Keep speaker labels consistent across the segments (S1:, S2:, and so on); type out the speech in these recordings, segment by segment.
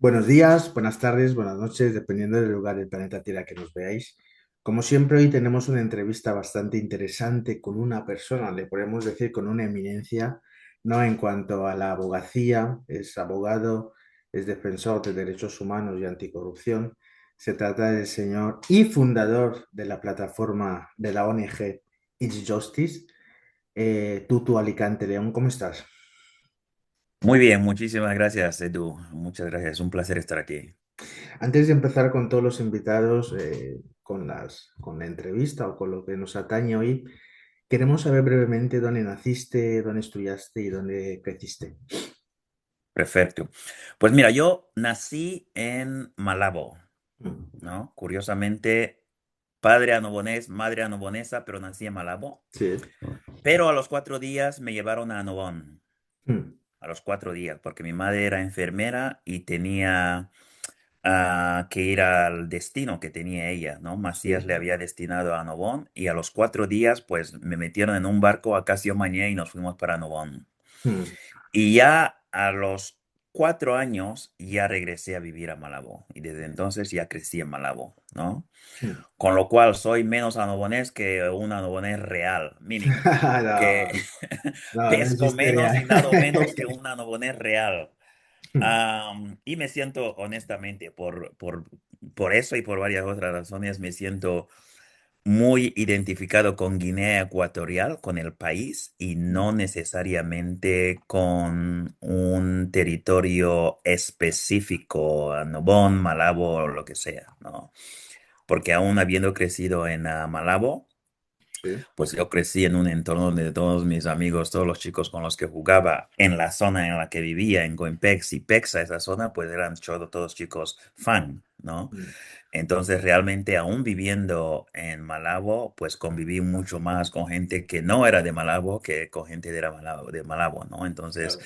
S1: Buenos días, buenas tardes, buenas noches, dependiendo del lugar del planeta Tierra que nos veáis. Como siempre, hoy tenemos una entrevista bastante interesante con una persona, le podemos decir con una eminencia, no en cuanto a la abogacía, es abogado, es defensor de derechos humanos y anticorrupción. Se trata del señor y fundador de la plataforma de la ONG It's Justice, Tutu Alicante León. ¿Cómo estás?
S2: Muy bien, muchísimas gracias, Edu. Muchas gracias, es un placer estar aquí.
S1: Antes de empezar con todos los invitados, con la entrevista o con lo que nos atañe hoy, queremos saber brevemente dónde naciste, dónde estudiaste y dónde creciste.
S2: Perfecto. Pues mira, yo nací en Malabo,
S1: Mm.
S2: ¿no? Curiosamente, padre anobonés, madre anobonesa, pero nací en Malabo.
S1: Sí.
S2: Pero a los 4 días me llevaron a Anobón,
S1: Mm.
S2: a los 4 días, porque mi madre era enfermera y tenía que ir al destino que tenía ella, ¿no? Macías
S1: Sí.
S2: le había destinado a Anobón y a los 4 días, pues me metieron en un barco a Casio Mañé y nos fuimos para Anobón.
S1: Mm.
S2: Y ya a los 4 años ya regresé a vivir a Malabo y desde entonces ya crecí en Malabo, ¿no?
S1: Mm.
S2: Con lo cual soy menos anobonés que un anobonés real, meaning que
S1: No, no, no
S2: pesco
S1: existe
S2: menos y
S1: real.
S2: nado menos que un anobonés real. Y me siento, honestamente, por eso y por varias otras razones, me siento muy identificado con Guinea Ecuatorial, con el país, y no necesariamente con un territorio específico, Nobón, Malabo o lo que sea, ¿no? Porque aún habiendo crecido en Malabo,
S1: Sí.
S2: pues yo crecí en un entorno donde todos mis amigos, todos los chicos con los que jugaba, en la zona en la que vivía, en Coimpex y Pexa, esa zona, pues eran todos chicos fan, ¿no?
S1: Mm.
S2: Entonces, realmente, aún viviendo en Malabo, pues conviví mucho más con gente que no era de Malabo que con gente de Malabo, ¿no? Entonces,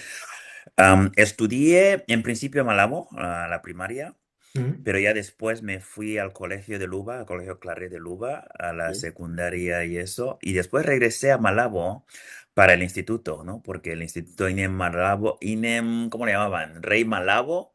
S1: Claro.
S2: estudié en principio en Malabo, la primaria,
S1: Mm.
S2: pero ya después me fui al colegio de Luba, al colegio Claret de Luba, a la
S1: Sí.
S2: secundaria y eso, y después regresé a Malabo para el instituto, ¿no? Porque el instituto INEM Malabo, INEM, ¿cómo le llamaban? Rey Malabo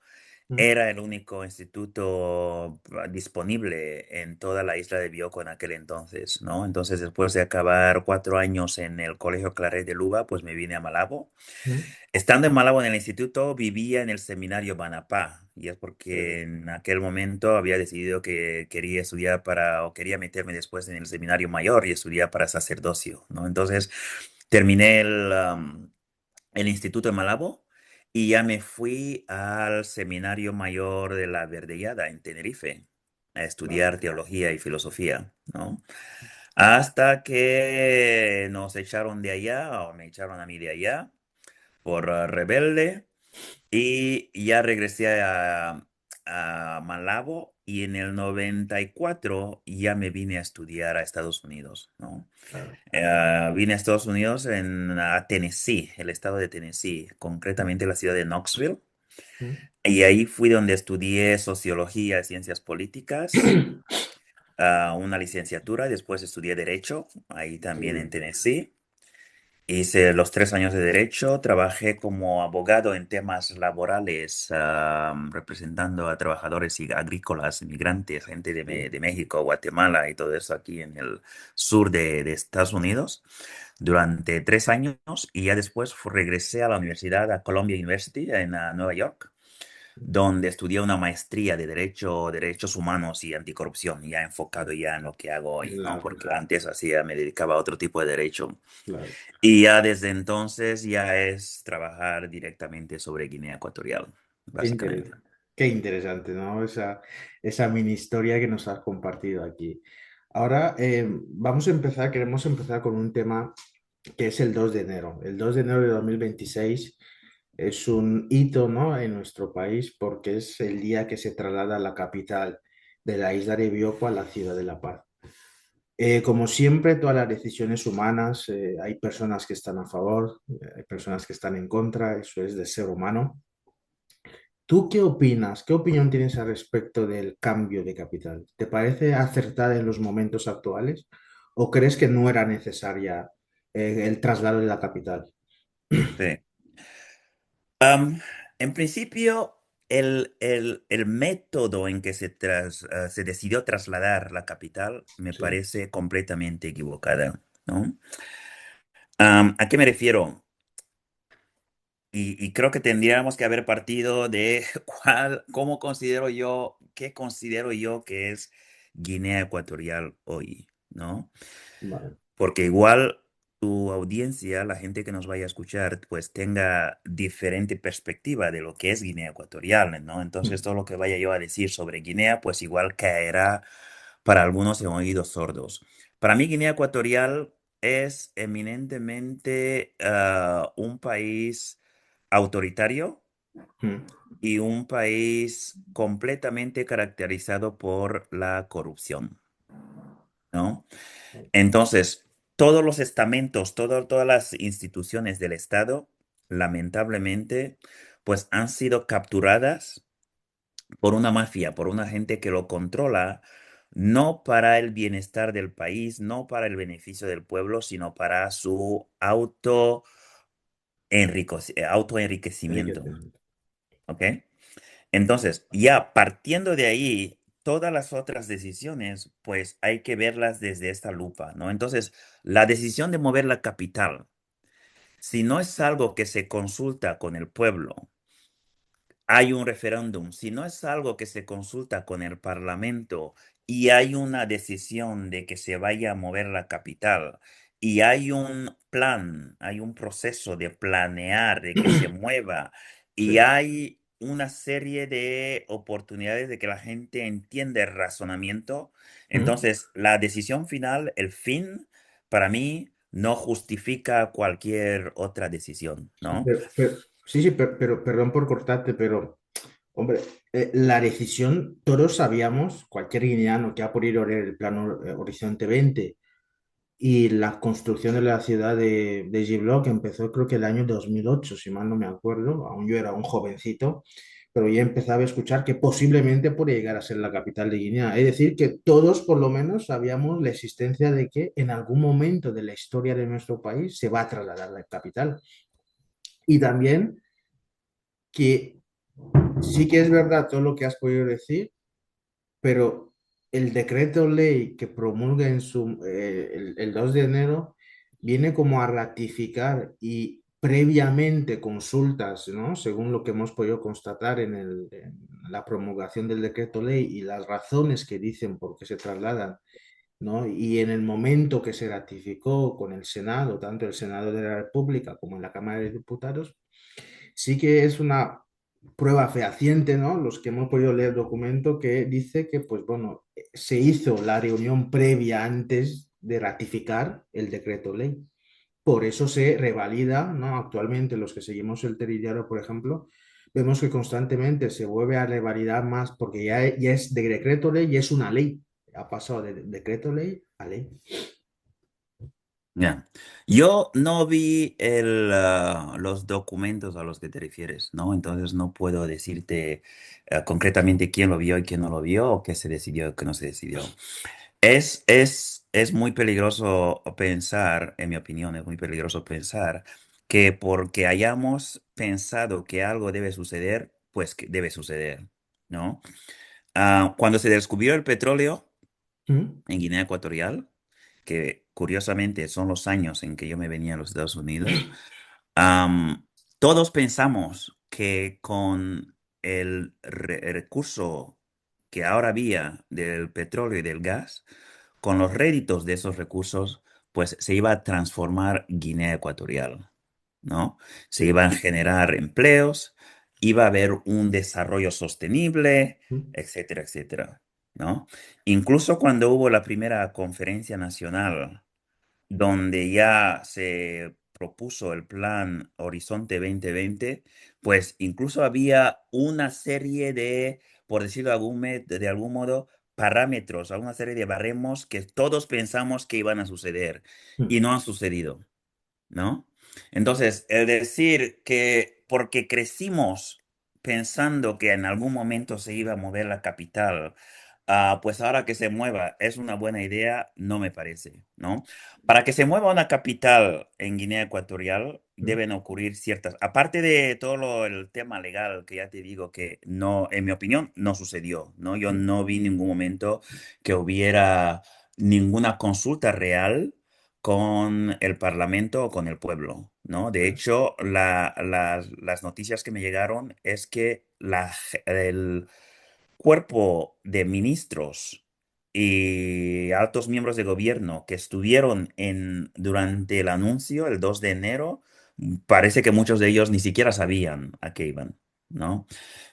S1: Mm.
S2: era el único instituto disponible en toda la isla de Bioko en aquel entonces, ¿no? Entonces, después de acabar 4 años en el Colegio Claret de Luba, pues me vine a Malabo.
S1: Mm.
S2: Estando en Malabo en el instituto, vivía en el seminario Banapá, y es
S1: Sí.
S2: porque en aquel momento había decidido que quería estudiar o quería meterme después en el seminario mayor y estudiar para sacerdocio, ¿no? Entonces, terminé el instituto de Malabo y ya me fui al seminario mayor de la Verdellada en Tenerife a
S1: Vale.
S2: estudiar teología y filosofía, ¿no? Hasta que nos echaron de allá, o me echaron a mí de allá, por rebelde, y ya regresé a Malabo y en el 94 ya me vine a estudiar a Estados Unidos, ¿no?
S1: Claro.
S2: Vine a Estados Unidos a Tennessee, el estado de Tennessee, concretamente la ciudad de Knoxville.
S1: Mm.
S2: Y ahí fui donde estudié sociología y ciencias políticas, una licenciatura, después estudié derecho, ahí
S1: Qué
S2: también en
S1: bien.
S2: Tennessee. Hice los 3 años de derecho, trabajé como abogado en temas laborales, representando a trabajadores y agrícolas, inmigrantes, gente
S1: Sí.
S2: de México, Guatemala y todo eso aquí en el sur de Estados Unidos durante 3 años y ya después regresé a la universidad, a Columbia University en Nueva York, donde estudié una maestría de Derecho, Derechos Humanos y Anticorrupción, ya enfocado ya en lo que hago hoy, ¿no?
S1: Claro.
S2: Porque antes me dedicaba a otro tipo de derecho.
S1: Claro.
S2: Y ya desde entonces ya es trabajar directamente sobre Guinea Ecuatorial,
S1: Qué
S2: básicamente.
S1: interesante, qué interesante, ¿no? Esa mini historia que nos has compartido aquí. Ahora vamos a empezar, queremos empezar con un tema que es el 2 de enero. El 2 de enero de 2026 es un hito, ¿no? En nuestro país porque es el día que se traslada la capital de la isla de Bioko a la ciudad de La Paz. Como siempre, todas las decisiones humanas, hay personas que están a favor, hay personas que están en contra, eso es de ser humano. ¿Tú qué opinas? ¿Qué opinión tienes al respecto del cambio de capital? ¿Te parece acertada en los momentos actuales o crees que no era necesaria el traslado de la capital?
S2: Sí. Am, en principio. el método en que se decidió trasladar la capital me
S1: Sí,
S2: parece completamente equivocada, ¿no? ¿A qué me refiero? Y creo que tendríamos que haber partido de qué considero yo que es Guinea Ecuatorial hoy, ¿no?
S1: vale.
S2: Porque igual tu audiencia, la gente que nos vaya a escuchar, pues tenga diferente perspectiva de lo que es Guinea Ecuatorial, ¿no? Entonces todo lo que vaya yo a decir sobre Guinea, pues igual caerá para algunos en oídos sordos. Para mí Guinea Ecuatorial es eminentemente un país autoritario
S1: Mm,
S2: y un país completamente caracterizado por la corrupción, ¿no? Entonces, todos los estamentos, todas las instituciones del Estado, lamentablemente, pues han sido capturadas por una mafia, por una gente que lo controla, no para el bienestar del país, no para el beneficio del pueblo, sino para su autoenriquecimiento.
S1: enriquecimiento.
S2: ¿Ok? Entonces, ya partiendo de ahí, todas las otras decisiones, pues hay que verlas desde esta lupa, ¿no? Entonces, la decisión de mover la capital, si no es algo que se consulta con el pueblo, hay un referéndum, si no es algo que se consulta con el parlamento y hay una decisión de que se vaya a mover la capital y hay un plan, hay un proceso de planear de que se mueva y
S1: Sí.
S2: hay una serie de oportunidades de que la gente entienda el razonamiento,
S1: Mm.
S2: entonces la decisión final, el fin, para mí no justifica cualquier otra decisión, ¿no?
S1: Sí, sí, perdón por cortarte, pero, hombre, la decisión, todos sabíamos, cualquier guineano que ha podido leer el plano Horizonte 20 y la construcción de la ciudad de Gibló, que empezó creo que el año 2008 si mal no me acuerdo, aún yo era un jovencito, pero ya empezaba a escuchar que posiblemente podía llegar a ser la capital de Guinea. Es decir, que todos por lo menos sabíamos la existencia de que en algún momento de la historia de nuestro país se va a trasladar la capital. Y también que sí que es verdad todo lo que has podido decir, pero el decreto ley que promulga el 2 de enero viene como a ratificar y previamente consultas, ¿no? Según lo que hemos podido constatar en la promulgación del decreto ley y las razones que dicen por qué se trasladan, ¿no? Y en el momento que se ratificó con el Senado, tanto el Senado de la República como en la Cámara de Diputados, sí que es una prueba fehaciente, ¿no? Los que hemos podido leer el documento que dice que, pues bueno, se hizo la reunión previa antes de ratificar el decreto ley. Por eso se revalida, ¿no? Actualmente los que seguimos el Teridiario, por ejemplo, vemos que constantemente se vuelve a revalidar más porque ya es de decreto ley y es una ley. Ha pasado de decreto ley a ley.
S2: Ya. Yo no vi los documentos a los que te refieres, ¿no? Entonces no puedo decirte concretamente quién lo vio y quién no lo vio, o qué se decidió y qué no se decidió. Es muy peligroso pensar, en mi opinión, es muy peligroso pensar que porque hayamos pensado que algo debe suceder, pues que debe suceder, ¿no? Cuando se descubrió el petróleo
S1: ¿Mm?
S2: en Guinea Ecuatorial, que curiosamente son los años en que yo me venía a los Estados Unidos, todos pensamos que con el recurso que ahora había del petróleo y del gas, con los réditos de esos recursos, pues se iba a transformar Guinea Ecuatorial, ¿no? Se
S1: Sí.
S2: iban a generar empleos, iba a haber un desarrollo sostenible,
S1: ¿Mm?
S2: etcétera, etcétera, ¿no? Incluso cuando hubo la primera conferencia nacional donde ya se propuso el plan Horizonte 2020, pues incluso había una serie de, por decirlo de algún modo, parámetros, alguna serie de baremos que todos pensamos que iban a suceder y
S1: ¿Mm?
S2: no han sucedido, ¿no? Entonces, el decir que porque crecimos pensando que en algún momento se iba a mover la capital, Pues ahora que se mueva es una buena idea, no me parece, ¿no? Para que se mueva una capital en Guinea Ecuatorial
S1: ¿Mm?
S2: deben ocurrir ciertas, aparte de todo el tema legal que ya te digo que no, en mi opinión, no sucedió, ¿no? Yo
S1: ¿Mm?
S2: no vi en ningún momento que hubiera ninguna consulta real con el Parlamento o con el pueblo, ¿no? De
S1: ¿Mm?
S2: hecho, las noticias que me llegaron es que el cuerpo de ministros y altos miembros de gobierno que estuvieron durante el anuncio, el 2 de enero, parece que muchos de ellos ni siquiera sabían a qué iban, ¿no?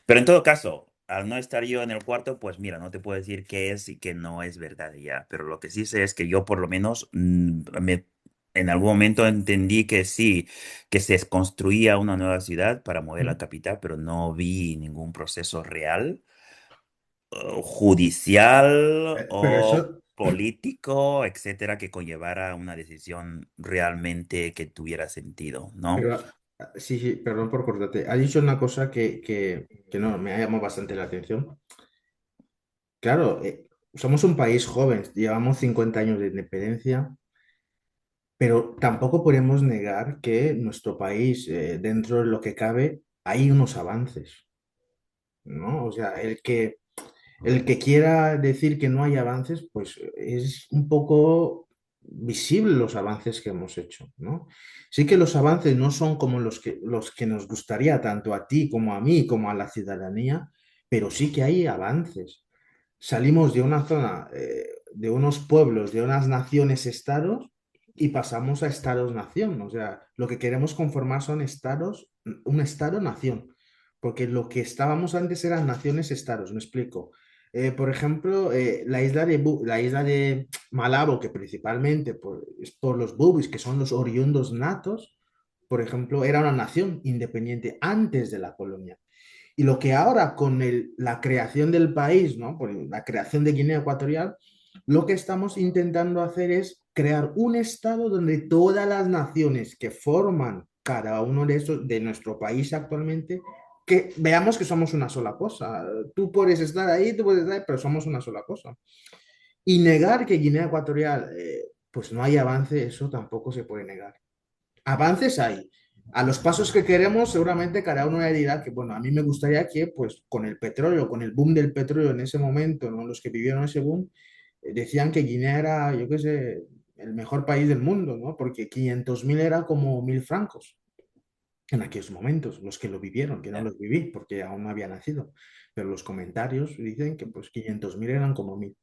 S2: Pero en todo caso, al no estar yo en el cuarto, pues mira, no te puedo decir qué es y qué no es verdad ya, pero lo que sí sé es que yo por lo menos en algún momento entendí que sí, que se construía una nueva ciudad para mover la
S1: ¿Mm?
S2: capital, pero no vi ningún proceso real judicial
S1: Pero
S2: o
S1: eso,
S2: político, etcétera, que conllevara una decisión realmente que tuviera sentido, ¿no?
S1: pero sí, sí, perdón por cortarte. Ha dicho una cosa que no, me ha llamado bastante la atención. Claro, somos un país joven, llevamos 50 años de independencia, pero tampoco podemos negar que nuestro país, dentro de lo que cabe, hay unos avances, ¿no? O sea, el que quiera decir que no hay avances, pues es un poco visible los avances que hemos hecho, ¿no? Sí que los avances no son como los que nos gustaría tanto a ti como a mí, como a la ciudadanía, pero sí que hay avances. Salimos de una zona, de unos pueblos, de unas naciones-estados y pasamos a estados-nación. O sea, lo que queremos conformar son estados, un estado-nación, porque lo que estábamos antes eran naciones-estados, me explico. Por ejemplo, la isla de Malabo, que principalmente es por los bubis, que son los oriundos natos, por ejemplo, era una nación independiente antes de la colonia. Y lo que ahora con la creación del país, ¿no? Por la creación de Guinea Ecuatorial, lo que estamos intentando hacer es crear un estado donde todas las naciones que forman cada uno de estos, de nuestro país actualmente, que veamos que somos una sola cosa. Tú puedes estar ahí, tú puedes estar ahí, pero somos una sola cosa. Y negar que Guinea Ecuatorial, pues no hay avance, eso tampoco se puede negar. Avances hay. A los pasos que queremos, seguramente cada uno dirá que, bueno, a mí me gustaría que, pues, con el petróleo, con el boom del petróleo en ese momento, ¿no? Los que vivieron ese boom, decían que Guinea era, yo qué sé, el mejor país del mundo, ¿no? Porque 500.000 era como 1.000 francos en aquellos momentos, los que lo vivieron, que no
S2: Ya.
S1: los viví, porque aún no había nacido. Pero los comentarios dicen que, pues, 500.000 eran como 1.000.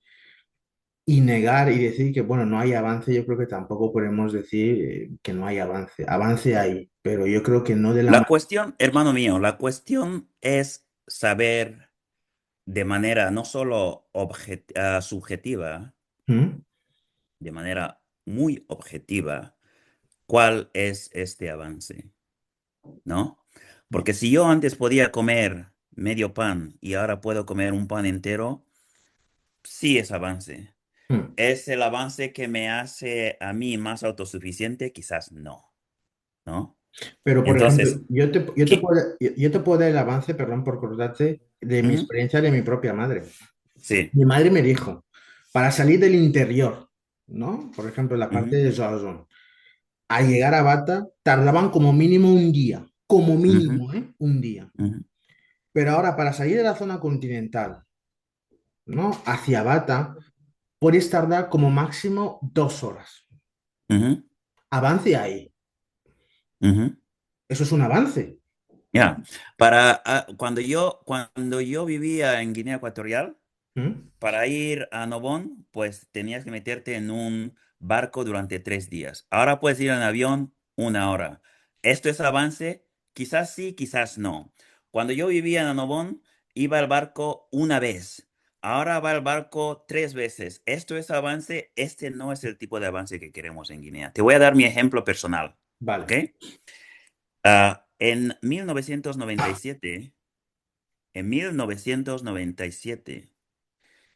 S1: Y negar y decir que, bueno, no hay avance, yo creo que tampoco podemos decir que no hay avance. Avance hay, pero yo creo que no de la
S2: La
S1: manera.
S2: cuestión, hermano mío, la cuestión es saber de manera no solo subjetiva, de manera muy objetiva, cuál es este avance, ¿no? Porque si yo antes podía comer medio pan y ahora puedo comer un pan entero, sí es avance. ¿Es el avance que me hace a mí más autosuficiente? Quizás no, ¿no?
S1: Pero, por ejemplo,
S2: Entonces, ¿qué?
S1: yo te puedo dar el avance, perdón por cortarte, de mi
S2: Ujú.
S1: experiencia de mi propia madre.
S2: Sí.
S1: Mi madre me dijo, para salir del interior, ¿no? Por ejemplo, la parte
S2: Ujú,
S1: de Jason, a llegar a Bata, tardaban como
S2: ujú,
S1: mínimo, ¿eh? Un día.
S2: ujú,
S1: Pero ahora, para salir de la zona continental, ¿no? Hacia Bata, puedes tardar como máximo 2 horas.
S2: ujú,
S1: Avance ahí.
S2: ujú.
S1: Eso es un avance.
S2: Ya. Cuando yo vivía en Guinea Ecuatorial,
S1: ¿Mm?
S2: para ir a Nobón, pues tenías que meterte en un barco durante 3 días. Ahora puedes ir en avión 1 hora. ¿Esto es avance? Quizás sí, quizás no. Cuando yo vivía en Nobón, iba al barco una vez. Ahora va al barco 3 veces. ¿Esto es avance? Este no es el tipo de avance que queremos en Guinea. Te voy a dar mi ejemplo personal, ¿ok?
S1: Vale.
S2: En 1997, en 1997,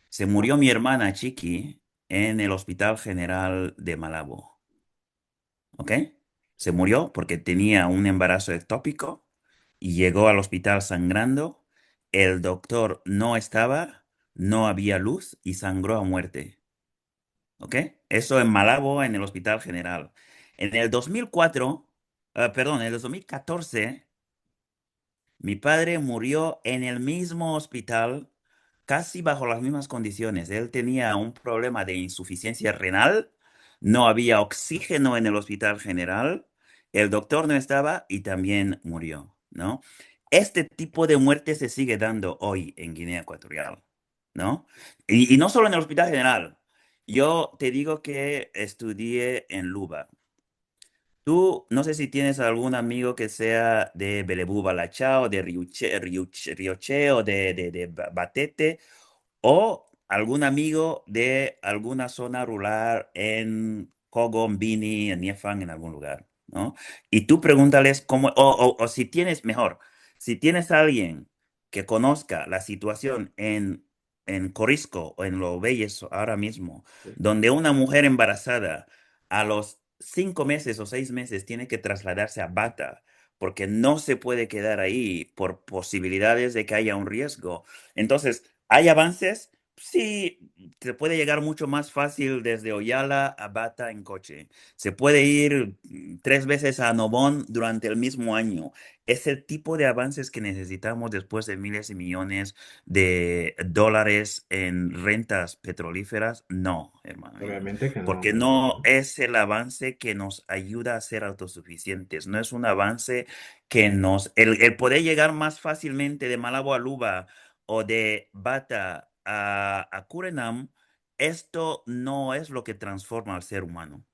S2: se murió mi hermana Chiqui en el Hospital General de Malabo, ¿ok? Se murió porque tenía un embarazo ectópico y llegó al hospital sangrando. El doctor no estaba, no había luz y sangró a muerte. ¿Ok? Eso en Malabo, en el Hospital General. En el 2004, perdón, en el 2014, mi padre murió en el mismo hospital, casi bajo las mismas condiciones. Él tenía un problema de insuficiencia renal, no había oxígeno en el Hospital General, el doctor no estaba y también murió, ¿no? Este tipo de muerte se sigue dando hoy en Guinea Ecuatorial, ¿no? Y no solo en el Hospital General. Yo te digo que estudié en Luba. Tú, no sé si tienes algún amigo que sea de Belebú Balachao, de Rioche o de Batete, o algún amigo de alguna zona rural en Cogombini, en Niefang, en algún lugar, ¿no? Y tú pregúntales cómo, o si tienes, mejor, si tienes a alguien que conozca la situación en Corisco o en Lobelles ahora mismo,
S1: Sí.
S2: donde una mujer embarazada a los 5 meses o 6 meses tiene que trasladarse a Bata porque no se puede quedar ahí por posibilidades de que haya un riesgo. Entonces, ¿hay avances? Sí, se puede llegar mucho más fácil desde Oyala a Bata en coche. Se puede ir 3 veces a Nobón durante el mismo año. Es el tipo de avances que necesitamos después de miles y millones de dólares en rentas petrolíferas. No, hermano mío,
S1: Obviamente que no,
S2: porque no
S1: obviamente.
S2: es el avance que nos ayuda a ser autosuficientes. No es un avance que nos... El poder llegar más fácilmente de Malabo a Luba o de Bata a Curenam, esto no es lo que transforma al ser humano.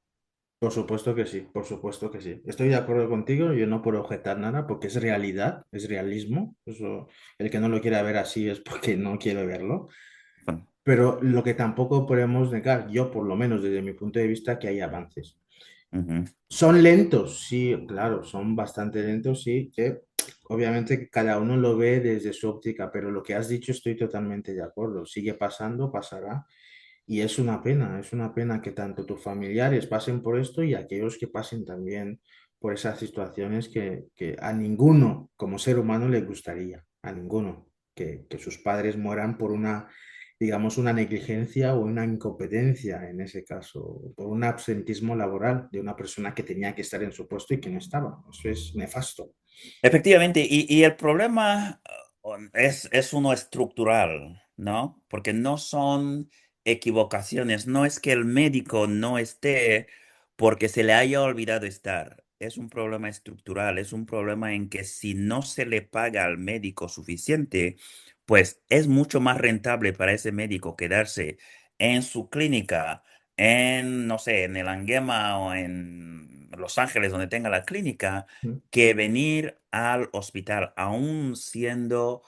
S1: Por supuesto que sí, por supuesto que sí. Estoy de acuerdo contigo, yo no puedo objetar nada porque es realidad, es realismo. Eso, el que no lo quiera ver así es porque no quiere verlo.
S2: Bueno,
S1: Pero lo que tampoco podemos negar, yo por lo menos desde mi punto de vista, que hay avances.
S2: ujú.
S1: Son lentos, sí, claro, son bastante lentos, sí, que obviamente cada uno lo ve desde su óptica, pero lo que has dicho estoy totalmente de acuerdo. Sigue pasando, pasará. Y es una pena que tanto tus familiares pasen por esto y aquellos que pasen también por esas situaciones que a ninguno como ser humano le gustaría, a ninguno, que sus padres mueran por una, digamos, una negligencia o una incompetencia en ese caso, por un absentismo laboral de una persona que tenía que estar en su puesto y que no estaba. Eso es nefasto.
S2: Efectivamente, y el problema es uno estructural, ¿no? Porque no son equivocaciones, no es que el médico no esté porque se le haya olvidado estar. Es un problema estructural, es un problema en que si no se le paga al médico suficiente, pues es mucho más rentable para ese médico quedarse en su clínica, en, no sé, en el Angema o en Los Ángeles, donde tenga la clínica
S1: Mm.
S2: que venir al hospital, aún siendo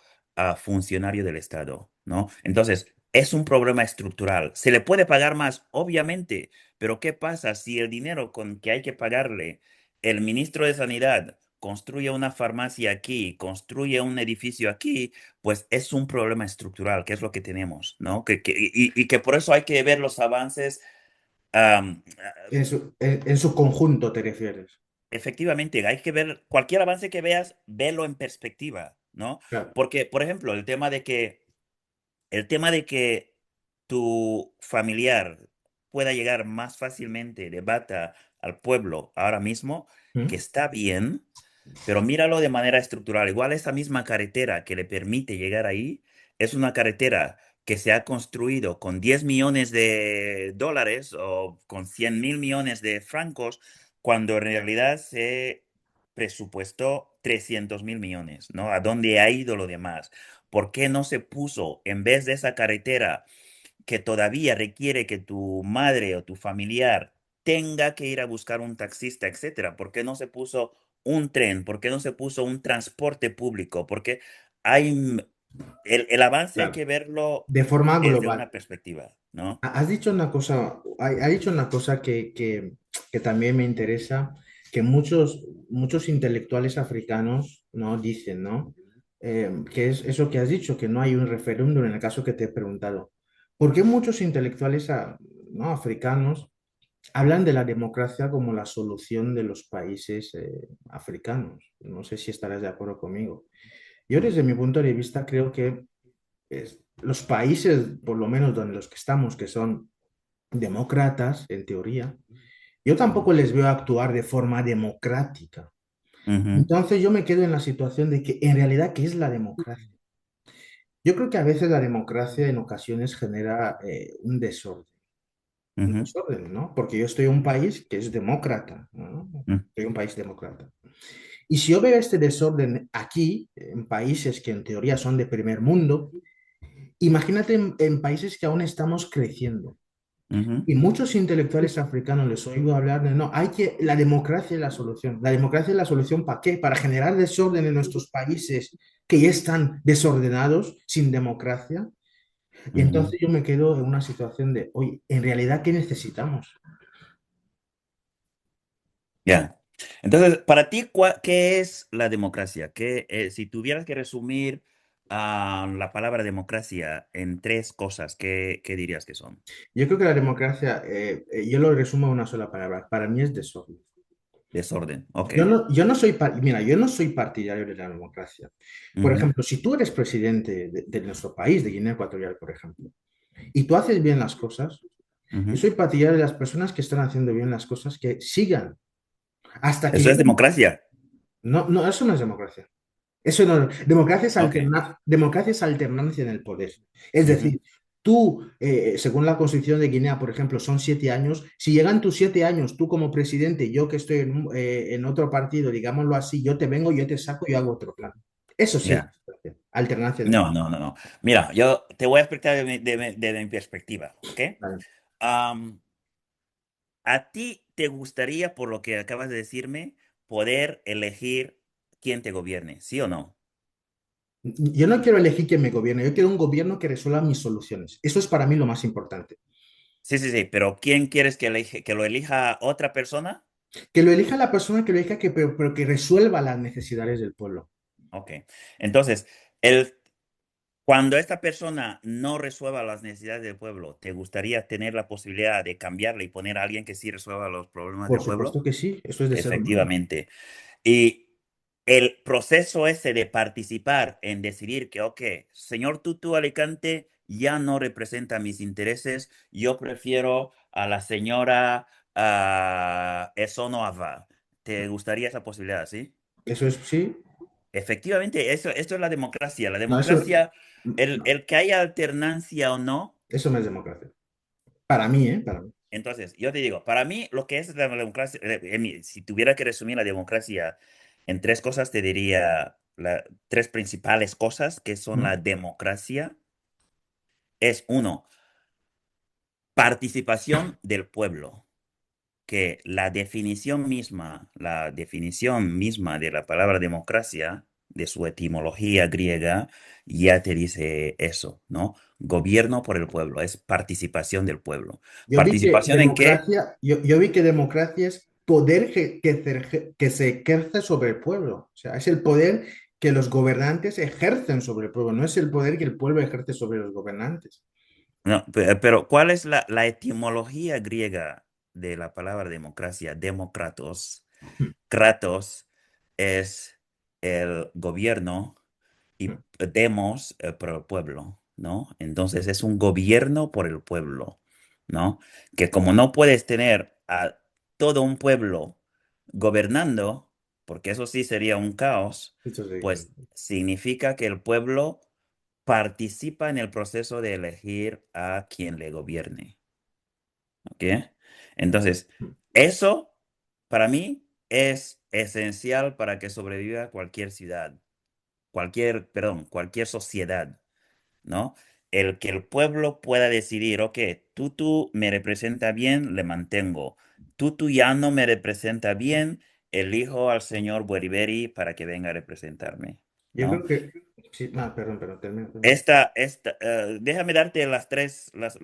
S2: funcionario del Estado, ¿no? Entonces, es un problema estructural. ¿Se le puede pagar más? Obviamente, pero ¿qué pasa si el dinero con que hay que pagarle el ministro de Sanidad construye una farmacia aquí, construye un edificio aquí? Pues es un problema estructural, que es lo que tenemos, ¿no? Y que por eso hay que ver los avances.
S1: En su conjunto te refieres.
S2: Efectivamente, hay que ver cualquier avance que veas, velo en perspectiva, ¿no?
S1: Claro.
S2: Porque, por ejemplo, el tema de que tu familiar pueda llegar más fácilmente de Bata al pueblo ahora mismo, que
S1: Mm.
S2: está bien, pero míralo de manera estructural. Igual esa misma carretera que le permite llegar ahí es una carretera que se ha construido con 10 millones de dólares o con 100.000 millones de francos, cuando en realidad se presupuestó 300.000 millones, ¿no? ¿A dónde ha ido lo demás? ¿Por qué no se puso, en vez de esa carretera que todavía requiere que tu madre o tu familiar tenga que ir a buscar un taxista, etcétera? ¿Por qué no se puso un tren? ¿Por qué no se puso un transporte público? Porque hay el avance hay
S1: Claro.
S2: que verlo
S1: De forma
S2: desde
S1: global.
S2: una perspectiva, ¿no?
S1: Has dicho una cosa, ha dicho una cosa que también me interesa, que muchos intelectuales africanos no dicen, ¿no? Que es eso que has dicho, que no hay un referéndum en el caso que te he preguntado. ¿Por qué muchos intelectuales no, africanos hablan de la democracia como la solución de los países africanos? No sé si estarás de acuerdo conmigo. Yo
S2: Mm.
S1: desde mi punto de vista creo que los países, por lo menos donde los que estamos, que son demócratas, en teoría, yo
S2: Ujú,
S1: tampoco les veo actuar de forma democrática.
S2: ujú,
S1: Entonces yo me quedo en la situación de que en realidad, ¿qué es la democracia? Yo creo que a veces la democracia en ocasiones genera un
S2: ujú,
S1: desorden, ¿no? Porque yo estoy en un país que es demócrata, ¿no?
S2: ujú,
S1: Estoy en un país demócrata. Y si yo veo este desorden aquí, en países que en teoría son de primer mundo, imagínate en países que aún estamos creciendo.
S2: ujú,
S1: Y muchos intelectuales africanos les oigo hablar de, no, la democracia es la solución. ¿La democracia es la solución para qué? Para generar desorden en nuestros países que ya están desordenados, sin democracia. Y
S2: ujú.
S1: entonces yo me quedo en una situación de, oye, en realidad, ¿qué necesitamos?
S2: Ya. Entonces, para ti, ¿qué es la democracia? Si tuvieras que resumir la palabra democracia en tres cosas, ¿qué dirías que son?
S1: Yo creo que la democracia, yo lo resumo en una sola palabra, para mí es desorden.
S2: Desorden. Ok.
S1: Mira, yo no soy partidario de la democracia. Por
S2: Ujú,
S1: ejemplo, si tú eres presidente de nuestro país, de Guinea Ecuatorial, por ejemplo, y tú haces bien las cosas, yo
S2: ujú.
S1: soy partidario de las personas que están haciendo bien las cosas que sigan hasta que
S2: Eso es
S1: lleguen.
S2: democracia.
S1: No, no, eso no es democracia. Eso no,
S2: Ok.
S1: democracia es alternancia en el poder. Es
S2: Ujú.
S1: decir, tú, según la Constitución de Guinea, por ejemplo, son 7 años. Si llegan tus 7 años, tú como presidente, yo que estoy en otro partido, digámoslo así, yo te vengo, yo te saco, yo hago otro plan. Eso sí es
S2: Ya.
S1: democracia, alternancia en el
S2: No, no, no, no. Mira, yo te voy a explicar de mi perspectiva, ¿ok?
S1: poder.
S2: Am, ¿A ti te gustaría, por lo que acabas de decirme, poder elegir quién te gobierne, sí o no?
S1: Yo no quiero elegir quién me gobierne, yo quiero un gobierno que resuelva mis soluciones. Eso es para mí lo más importante.
S2: Sí, sí, sí, pero ¿quién quieres que lo elija otra persona?
S1: Que lo elija la persona que lo elija, pero que resuelva las necesidades del pueblo.
S2: Ok. Entonces, el, cuando esta persona no resuelva las necesidades del pueblo, ¿te gustaría tener la posibilidad de cambiarle y poner a alguien que sí resuelva los problemas
S1: Por
S2: del pueblo?
S1: supuesto que sí, eso es de ser humano.
S2: Efectivamente. Y el proceso ese de participar en decidir que, ok, señor Tutu Alicante ya no representa mis intereses, yo prefiero a la señora Esono Ava. ¿Te gustaría esa posibilidad, sí?
S1: Eso es, sí.
S2: Efectivamente, esto es la democracia. La
S1: No, eso,
S2: democracia,
S1: no,
S2: el que haya alternancia o no.
S1: eso no es democracia. Para mí, ¿eh? Para mí.
S2: Entonces, yo te digo, para mí lo que es la democracia, si tuviera que resumir la democracia en tres cosas, te diría tres principales cosas que son
S1: ¿Mm?
S2: la democracia. Es uno, participación del pueblo, que la definición misma de la palabra democracia, de su etimología griega, ya te dice eso, ¿no? Gobierno por el pueblo, es participación del pueblo. ¿Participación en qué?
S1: Yo vi que democracia es poder que se ejerce sobre el pueblo. O sea, es el poder que los gobernantes ejercen sobre el pueblo, no es el poder que el pueblo ejerce sobre los gobernantes.
S2: No, pero ¿cuál es la etimología griega de la palabra democracia? Demócratos. Kratos es el gobierno y demos por el pueblo, ¿no? Entonces es un gobierno por el pueblo, ¿no? Que como no puedes tener a todo un pueblo gobernando, porque eso sí sería un caos,
S1: Eso sí,
S2: pues significa que el pueblo participa en el proceso de elegir a quien le gobierne, ¿ok? Entonces, eso para mí es esencial para que sobreviva cualquier ciudad, cualquier sociedad, ¿no? El que el pueblo pueda decidir, ok, tú me representa bien, le mantengo. Tú ya no me representa bien, elijo al señor Beriberi para que venga a representarme,
S1: yo
S2: ¿no?
S1: creo que... Sí, perdón, termino.
S2: Déjame darte las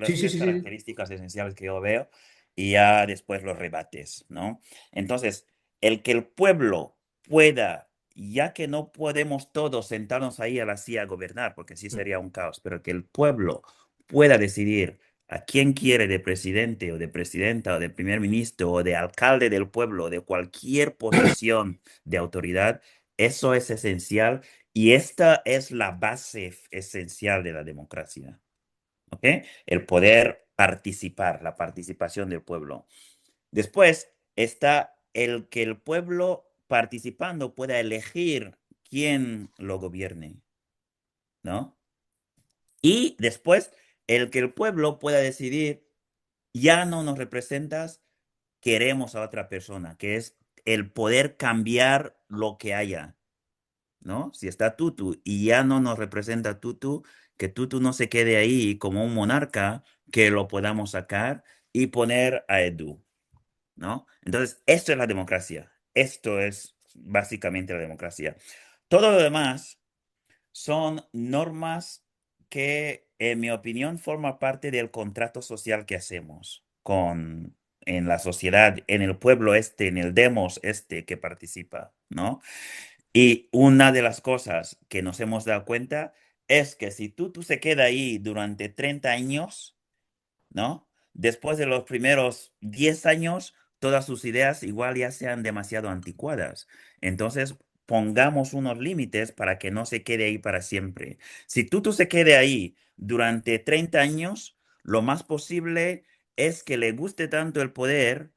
S1: Sí, sí,
S2: tres
S1: sí, sí.
S2: características esenciales que yo veo y ya después los rebates, ¿no? Entonces, el que el pueblo pueda, ya que no podemos todos sentarnos ahí a la silla a gobernar, porque sí sería un caos, pero que el pueblo pueda decidir a quién quiere de presidente o de presidenta o de primer ministro o de alcalde del pueblo, de cualquier posición de autoridad, eso es esencial Y esta es la base esencial de la democracia, ¿ok? El poder participar, la participación del pueblo. Después está el que el pueblo participando pueda elegir quién lo gobierne, ¿no? Y después el que el pueblo pueda decidir, ya no nos representas, queremos a otra persona, que es el poder cambiar lo que haya, ¿no? Si está Tutu y ya no nos representa Tutu, que Tutu no se quede ahí como un monarca, que lo podamos sacar y poner a Edu, ¿no? Entonces, esto es la democracia. Esto es básicamente la democracia. Todo lo demás son normas que, en mi opinión, forman parte del contrato social que hacemos en la sociedad, en el pueblo este, en el demos este que participa, ¿no? Y una de las cosas que nos hemos dado cuenta es que si tú se queda ahí durante 30 años, ¿no? Después de los primeros 10 años, todas sus ideas igual ya sean demasiado anticuadas. Entonces, pongamos unos límites para que no se quede ahí para siempre. Si tú se quede ahí durante 30 años, lo más posible es que le guste tanto el poder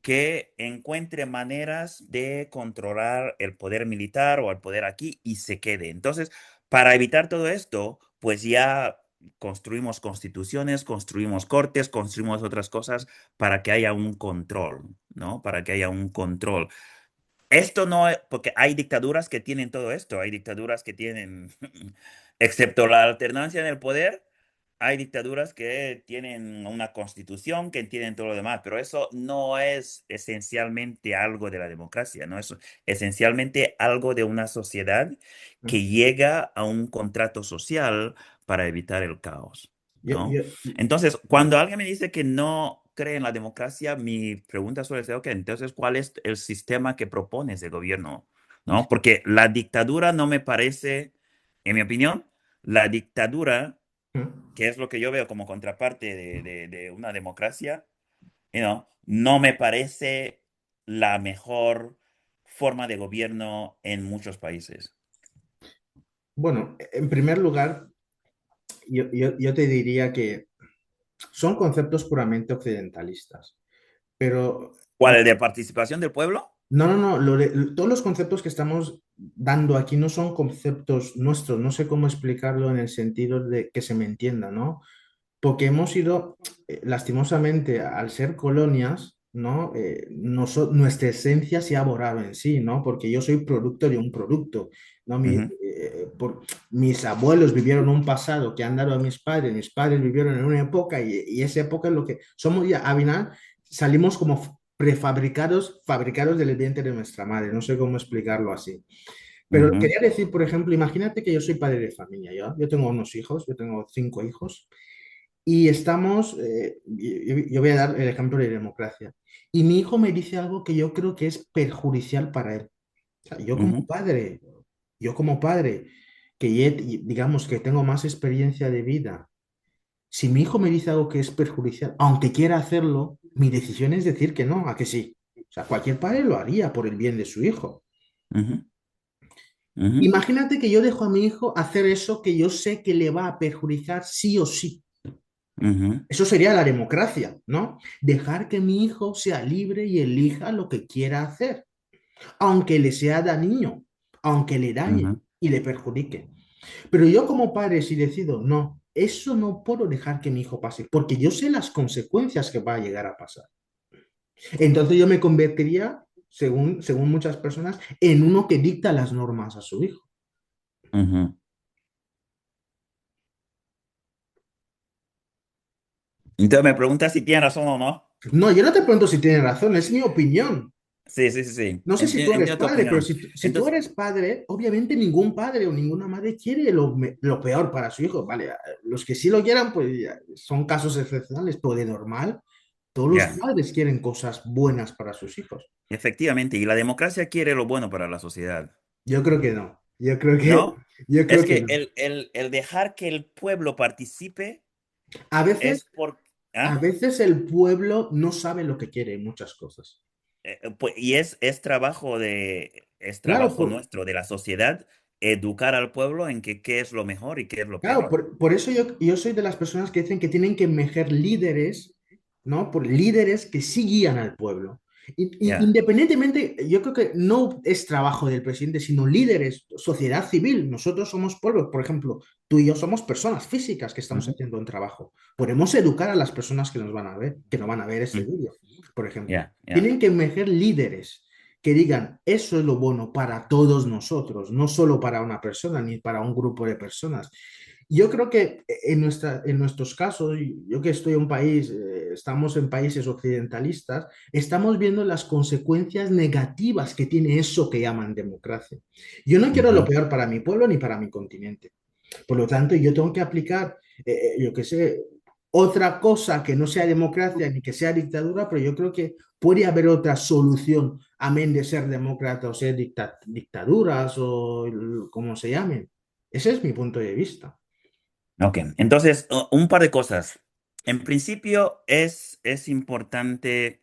S2: que encuentre maneras de controlar el poder militar o el poder aquí y se quede. Entonces, para evitar todo esto, pues ya construimos constituciones, construimos cortes, construimos otras cosas para que haya un control, ¿no? Para que haya un control. Esto no es, porque hay dictaduras que tienen todo esto, hay dictaduras que tienen, excepto la alternancia en el poder, hay dictaduras que tienen una constitución, que tienen todo lo demás, pero eso no es esencialmente algo de la democracia, ¿no? Es esencialmente algo de una sociedad
S1: ¿no?
S2: que llega a un contrato social para evitar el caos,
S1: Yo,
S2: ¿no?
S1: yo,
S2: Entonces, cuando alguien me dice que no cree en la democracia, mi pregunta suele ser, ok, entonces, ¿cuál es el sistema que propones de gobierno? ¿No? Porque la dictadura no me parece, en mi opinión, la dictadura, que es lo que yo veo como contraparte de una democracia, no me parece la mejor forma de gobierno en muchos países.
S1: bueno, en primer lugar, yo te diría que son conceptos puramente occidentalistas, pero
S2: ¿Cuál? ¿El de participación del pueblo?
S1: no, no, no, todos los conceptos que estamos dando aquí no son conceptos nuestros, no sé cómo explicarlo en el sentido de que se me entienda, ¿no? Porque hemos ido, lastimosamente, al ser colonias, ¿no? Nuestra esencia se ha borrado en sí, ¿no? Porque yo soy producto de un producto, ¿no?
S2: Ujú,
S1: Mis abuelos vivieron un pasado que han dado a mis padres vivieron en una época y esa época es lo que somos ya, al final salimos como prefabricados, fabricados del vientre de nuestra madre, no sé cómo explicarlo así. Pero
S2: ujú,
S1: quería decir, por ejemplo, imagínate que yo soy padre de familia, yo tengo unos hijos, yo tengo 5 hijos. Y estamos, yo voy a dar el ejemplo de democracia. Y mi hijo me dice algo que yo creo que es perjudicial para él. O sea,
S2: ujú,
S1: yo como padre, que digamos que tengo más experiencia de vida, si mi hijo me dice algo que es perjudicial, aunque quiera hacerlo, mi decisión es decir que no, a que sí. O sea, cualquier padre lo haría por el bien de su hijo.
S2: ujú, ujú,
S1: Imagínate que yo dejo a mi hijo hacer eso que yo sé que le va a perjudicar sí o sí.
S2: ujú,
S1: Eso sería la democracia, ¿no? Dejar que mi hijo sea libre y elija lo que quiera hacer, aunque le sea dañino, aunque le dañe
S2: ujú,
S1: y le perjudique. Pero yo como padre, si decido, no, eso no puedo dejar que mi hijo pase, porque yo sé las consecuencias que va a llegar a pasar. Entonces yo me convertiría, según muchas personas, en uno que dicta las normas a su hijo.
S2: ujú. Entonces me preguntas si tiene razón o no.
S1: No, yo no te pregunto si tienes razón, es mi opinión.
S2: Sí, sí, sí, sí.
S1: No sé si tú eres
S2: Entiendo tu
S1: padre, pero
S2: opinión.
S1: si tú
S2: Entonces,
S1: eres padre, obviamente ningún padre o ninguna madre quiere lo peor para su hijo. Vale, los que sí lo quieran, pues ya, son casos excepcionales, pero de normal, todos los
S2: ya,
S1: padres quieren cosas buenas para sus hijos.
S2: efectivamente. Y la democracia quiere lo bueno para la sociedad,
S1: Yo creo que no.
S2: ¿no?
S1: Yo
S2: Es
S1: creo que
S2: que
S1: no.
S2: el dejar que el pueblo participe
S1: A veces,
S2: es por...
S1: a
S2: ¿ah?
S1: veces el pueblo no sabe lo que quiere en muchas cosas.
S2: Y es
S1: Claro,
S2: trabajo nuestro, de la sociedad, educar al pueblo en que qué es lo mejor y qué es lo
S1: Claro,
S2: peor.
S1: por eso yo soy de las personas que dicen que tienen que emerger líderes, ¿no? Por líderes que sí guían al pueblo.
S2: Ya.
S1: Independientemente, yo creo que no es trabajo del presidente, sino líderes, sociedad civil. Nosotros somos pueblos, por ejemplo, tú y yo somos personas físicas que estamos
S2: Ujú,
S1: haciendo un trabajo. Podemos educar a las personas que nos van a ver, que no van a ver ese
S2: ujú.
S1: vídeo, por ejemplo.
S2: Ya, ya.
S1: Tienen que emerger líderes que digan, eso es lo bueno para todos nosotros, no solo para una persona ni para un grupo de personas. Yo creo que en nuestros casos, yo que estoy en un país, estamos en países occidentalistas, estamos viendo las consecuencias negativas que tiene eso que llaman democracia. Yo no quiero lo
S2: Ujú.
S1: peor para mi pueblo ni para mi continente. Por lo tanto, yo tengo que aplicar, yo qué sé, otra cosa que no sea democracia ni que sea dictadura, pero yo creo que puede haber otra solución, amén de ser demócrata o ser dictaduras o como se llamen. Ese es mi punto de vista.
S2: Ok, entonces, un par de cosas. En principio, es importante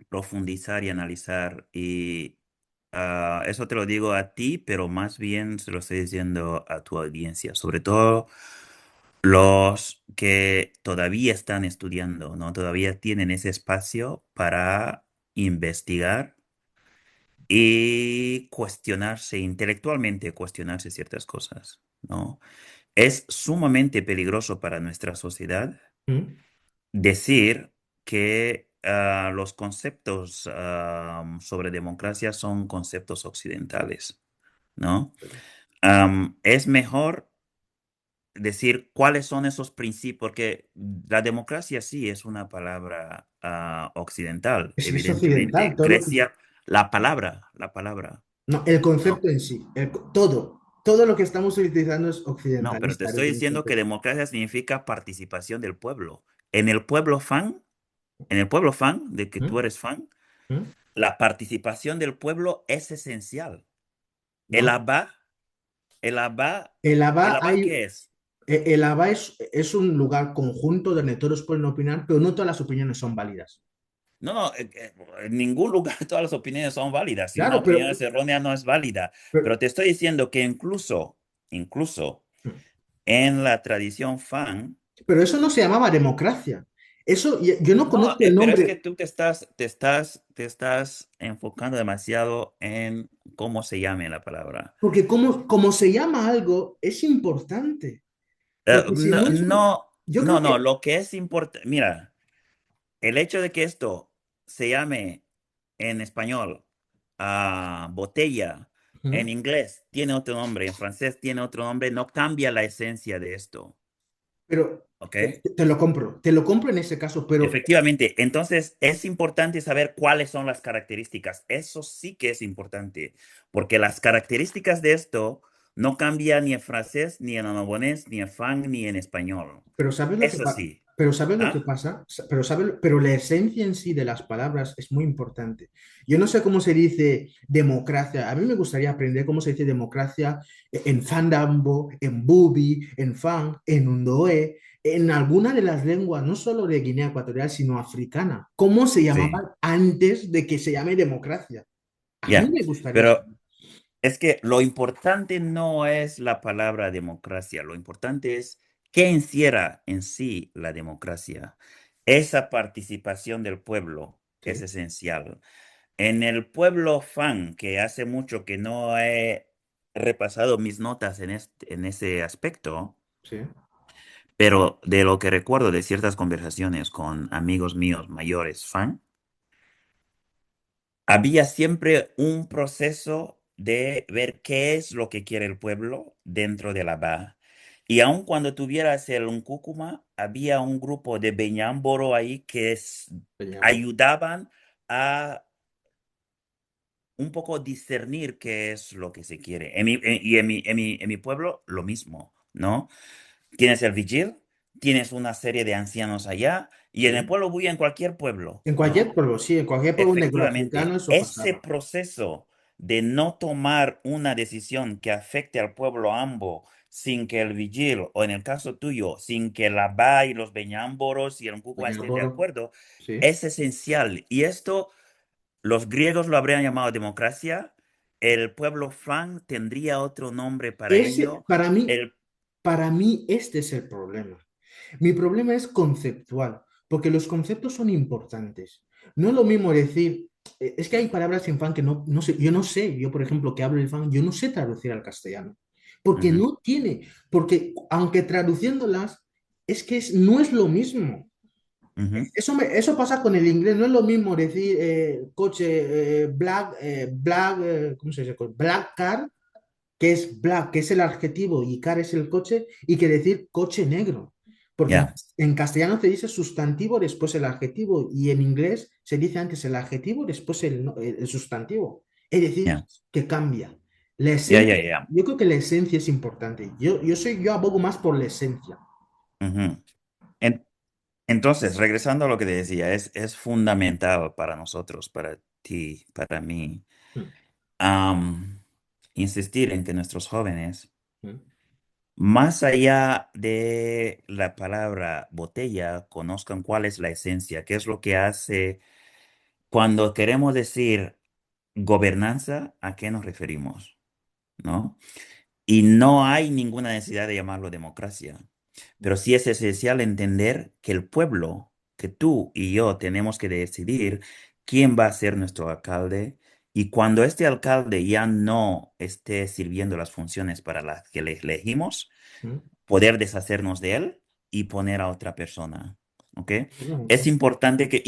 S2: profundizar y analizar, y eso te lo digo a ti, pero más bien se lo estoy diciendo a tu audiencia, sobre todo los que todavía están estudiando, ¿no? Todavía tienen ese espacio para investigar y cuestionarse intelectualmente, cuestionarse ciertas cosas, ¿no? Es sumamente peligroso para nuestra sociedad
S1: ¿Mm?
S2: decir que los conceptos sobre democracia son conceptos occidentales, ¿no? Es mejor decir cuáles son esos principios, porque la democracia sí es una palabra occidental,
S1: Es occidental,
S2: evidentemente.
S1: todo lo que...
S2: Grecia, la palabra,
S1: No, el
S2: ¿no?
S1: concepto en sí, todo lo que estamos utilizando es
S2: No, pero te
S1: occidentalista
S2: estoy
S1: desde mi
S2: diciendo
S1: punto
S2: que
S1: de vista.
S2: democracia significa participación del pueblo. En el pueblo fan, en el pueblo fan, de que tú
S1: ¿Mm?
S2: eres fan,
S1: ¿Mm?
S2: la participación del pueblo es esencial. El
S1: No,
S2: ABA, el ABA,
S1: el
S2: ¿el
S1: ABA,
S2: ABA qué es?
S1: el ABA es un lugar conjunto donde todos pueden opinar, pero no todas las opiniones son válidas.
S2: No, no, en ningún lugar todas las opiniones son válidas. Si una
S1: Claro,
S2: opinión es errónea, no es válida.
S1: pero,
S2: Pero te estoy diciendo que incluso en la tradición fan,
S1: pero eso no se llamaba democracia. Eso, yo no
S2: no,
S1: conozco el
S2: pero es que
S1: nombre,
S2: tú te estás enfocando demasiado en cómo se llame la palabra.
S1: porque como se llama algo es importante, porque si
S2: No,
S1: no es...
S2: no,
S1: Yo creo
S2: no, no,
S1: que...
S2: lo que es importante, mira. El hecho de que esto se llame en español botella, en
S1: ¿Mm?
S2: inglés tiene otro nombre, en francés tiene otro nombre, no cambia la esencia de esto,
S1: Pero
S2: ¿ok?
S1: te lo compro en ese caso, pero
S2: Efectivamente, entonces es importante saber cuáles son las características. Eso sí que es importante, porque las características de esto no cambian ni en francés, ni en albanés, ni en fang, ni en español.
S1: Pero ¿sabes lo que
S2: Eso
S1: pasa?
S2: sí.
S1: Pero ¿sabes lo que
S2: ¿Ah?
S1: pasa? Pero la esencia en sí de las palabras es muy importante. Yo no sé cómo se dice democracia. A mí me gustaría aprender cómo se dice democracia en Fandambo, en Bubi, en Fang, en Undoe, en alguna de las lenguas, no solo de Guinea Ecuatorial, sino africana. ¿Cómo se
S2: Sí,
S1: llamaba antes de que se llame democracia? A mí
S2: ya.
S1: me gustaría
S2: Pero
S1: saber.
S2: es que lo importante no es la palabra democracia, lo importante es qué encierra en sí la democracia. Esa participación del pueblo es
S1: Sí,
S2: esencial. En el pueblo fan, que hace mucho que no he repasado mis notas en ese aspecto,
S1: sí.
S2: pero de lo que recuerdo de ciertas conversaciones con amigos míos mayores fan, había siempre un proceso de ver qué es lo que quiere el pueblo dentro de la BA. Y aun cuando tuvieras un cúcuma, había un grupo de Beñámboro ahí que
S1: Peñambo.
S2: ayudaban a un poco discernir qué es lo que se quiere. En mi pueblo, lo mismo, ¿no? Tienes el vigil, tienes una serie de ancianos allá, y en el
S1: Sí.
S2: pueblo voy en cualquier pueblo,
S1: En cualquier
S2: ¿no?
S1: pueblo, sí, en cualquier pueblo negroafricano
S2: Efectivamente,
S1: eso
S2: ese
S1: pasaba.
S2: proceso de no tomar una decisión que afecte al pueblo ambo sin que el vigil, o en el caso tuyo, sin que la BA y los beñámboros y el Ncuba estén de
S1: Peñambo,
S2: acuerdo,
S1: sí.
S2: es esencial. Y esto los griegos lo habrían llamado democracia, el pueblo Fang tendría otro nombre para
S1: Ese,
S2: ello.
S1: para
S2: El,
S1: para mí, este es el problema. Mi problema es conceptual, porque los conceptos son importantes. No es lo mismo decir, es que hay palabras en fan que no sé, yo no sé, yo por ejemplo que hablo el fan, yo no sé traducir al castellano, porque
S2: Ujú,
S1: no tiene, porque aunque traduciéndolas, no es lo mismo.
S2: ujú,
S1: Eso pasa con el inglés, no es lo mismo decir coche black, ¿cómo se dice? Black car, que es black, que es el adjetivo, y car es el coche, y que decir coche negro. Porque
S2: ya,
S1: en castellano se dice sustantivo, después el adjetivo, y en inglés se dice antes el adjetivo, después el sustantivo. Es decir,
S2: ya,
S1: que cambia. La
S2: ya,
S1: esencia,
S2: ya, ya.
S1: yo creo que la esencia es importante. Yo abogo más por la esencia.
S2: Ujú. En- entonces, regresando a lo que te decía, es fundamental para nosotros, para ti, para mí,
S1: Mm,
S2: am, insistir en que nuestros jóvenes,
S1: mm,
S2: más allá de la palabra botella, conozcan cuál es la esencia, qué es lo que hace cuando queremos decir gobernanza, ¿a qué nos referimos? ¿No? Y no hay ninguna necesidad de llamarlo democracia, pero sí es esencial entender que el pueblo, que tú y yo tenemos que decidir quién va a ser nuestro alcalde, y cuando este alcalde ya no esté sirviendo las funciones para las que le elegimos,
S1: mm.
S2: poder deshacernos de él y poner a otra persona. ¿Ok?
S1: No,
S2: Es importante que,